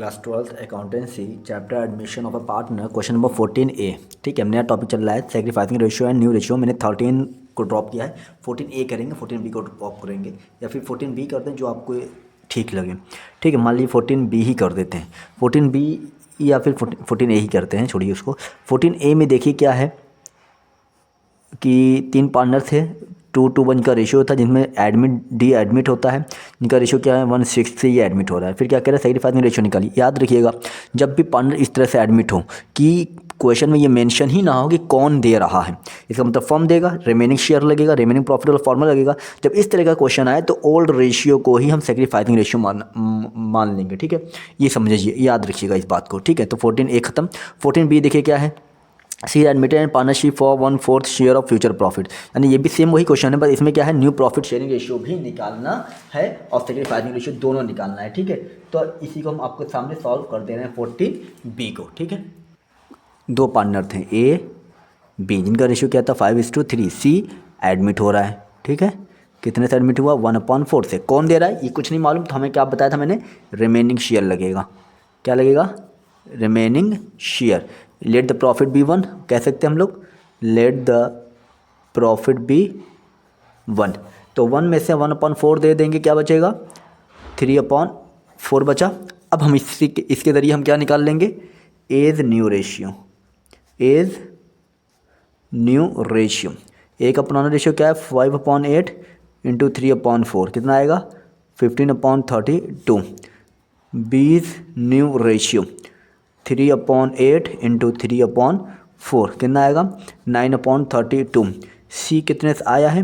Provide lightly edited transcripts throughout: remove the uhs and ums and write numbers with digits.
Class 12th accountancy chapter admission of a partner question number 14A। ठीक है, नया topic चल रहा है sacrificing ratio and new ratio. मैंने 13 को ड्रॉप किया है, 14A करेंगे, 14B को ड्रॉप करेंगे या फिर 14B करते हैं जो आपको ठीक लगे। ठीक है, मान लीजिए 14B ही कर देते हैं, 14B या फिर 14A ही करते हैं, छोड़िए उसको। 14A में देखिए क्या है कि 3 पार्टनर थे, 2:1 का रेशियो था, जिनमें डी एडमिट होता है, जिनका रेशियो क्या है 1:6 से ये एडमिट हो रहा है। फिर क्या कह रहा है सेक्रीफाइसिंग रेशियो निकालिए। याद रखिएगा जब भी पार्टनर इस तरह से एडमिट हो कि क्वेश्चन में ये मेंशन ही ना हो कि कौन दे रहा है, इसका मतलब फर्म देगा, रिमेनिंग शेयर लगेगा, रिमेनिंग प्रॉफिट वाला फॉर्मूला लगेगा। जब इस तरह का क्वेश्चन आए तो ओल्ड रेशियो को ही हम सेक्रीफाइसिंग रेशियो मान लेंगे। ठीक है, ये समझिए, याद रखिएगा इस बात को। ठीक है, तो 14A खत्म। 14B देखिए क्या है, C admitted and partnership for 1/4 share of future profit. यानी ये भी सेम वही क्वेश्चन है, बस इसमें क्या है न्यू प्रॉफिट शेयरिंग रेशियो भी निकालना है और सेक्रीफाइसिंग रेशियो दोनों निकालना है। ठीक है, तो इसी को हम आपके सामने सॉल्व कर दे रहे हैं 14B को। ठीक है, 2 पार्टनर थे A B, जिनका रेशियो क्या था 5:3। C एडमिट हो रहा है। ठीक है, कितने से एडमिट हुआ 1/4 से। कौन दे रहा है ये कुछ नहीं मालूम, तो हमें क्या बताया था मैंने, रिमेनिंग शेयर लगेगा। क्या लगेगा, remaining share. Let the profit be 1, कह सकते हैं हम लोग, लेट द प्रॉफिट बी 1। तो 1 में से 1/4 दे देंगे, क्या बचेगा 3/4 बचा। अब हम इसके ज़रिए हम क्या निकाल लेंगे, as new ratio. As new ratio, एक अपना रेशियो क्या है 5/8 इंटू 3/4 कितना आएगा 15/32। बीज न्यू रेशियो 3/8 इंटू 3/4 कितना आएगा 9/32। सी कितने से आया है,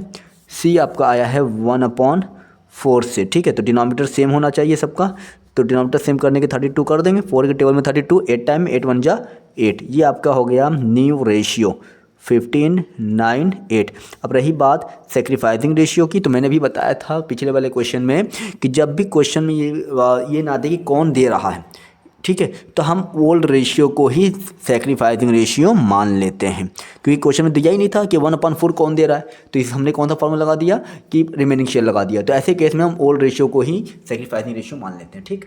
सी आपका आया है 1/4 से। ठीक है, तो डिनोमिनेटर सेम होना चाहिए सबका, तो डिनोमिनेटर सेम करने के 32 कर देंगे। 4 के टेबल में 32, 8 टाइम 8 1 जा 8। ये आपका हो गया न्यू रेशियो 15:9:8। अब रही बात सेक्रीफाइसिंग रेशियो की, तो मैंने भी बताया था पिछले वाले क्वेश्चन में कि जब भी क्वेश्चन में ये ना दे कि कौन दे रहा है, ठीक है, तो हम ओल्ड रेशियो को ही सेक्रीफाइसिंग रेशियो मान लेते हैं, क्योंकि क्वेश्चन में दिया ही नहीं था कि 1/4 कौन दे रहा है, तो इस हमने कौन सा फॉर्मूला लगा दिया कि रिमेनिंग शेयर लगा दिया। तो ऐसे केस में हम ओल्ड रेशियो को ही सेक्रीफाइसिंग रेशियो मान लेते हैं। ठीक।